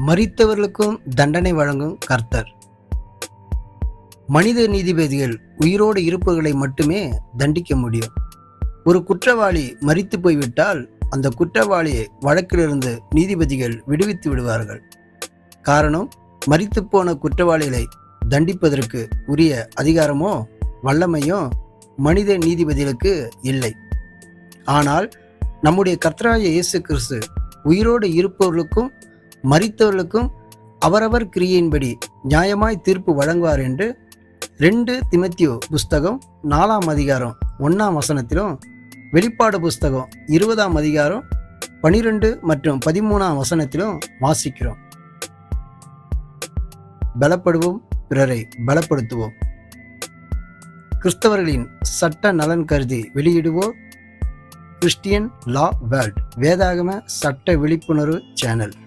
மரித்தவர்களுக்கும் தண்டனை வழங்கும் கர்த்தர். மனித நீதிபதிகள் உயிரோடு இருப்பவர்களை மட்டுமே தண்டிக்க முடியும். ஒரு குற்றவாளி மரித்து போய்விட்டால் அந்த குற்றவாளியை வழக்கிலிருந்து நீதிபதிகள் விடுவித்து விடுவார்கள். காரணம், மரித்து போன குற்றவாளிகளை தண்டிப்பதற்கு உரிய அதிகாரமோ வல்லமையோ மனித நீதிபதிகளுக்கு இல்லை. ஆனால் நம்முடைய கர்த்தராகிய இயேசு கிறிஸ்து உயிரோடு இருப்பவர்களுக்கும் மரித்தவர்களுக்கும் அவரவர் கிரியையின்படி நியாயமாய் தீர்ப்பு வழங்குவார் என்று 2 தீமோத்தேயு புஸ்தகம் 4ஆம் அதிகாரம் 1ஆம் வசனத்திலும், வெளிப்பாடு புஸ்தகம் 20ஆம் அதிகாரம் 12 மற்றும் 13ஆம் வசனத்திலும் வாசிக்கிறோம். பலப்படுவோம், பிறரை பலப்படுத்துவோம். கிறிஸ்தவர்களின் சட்ட நலன் கருதி வெளியிடுவோர் கிறிஸ்டியன் லா வேர்ல்ட் வேதாகம சட்ட விழிப்புணர்வு சேனல்.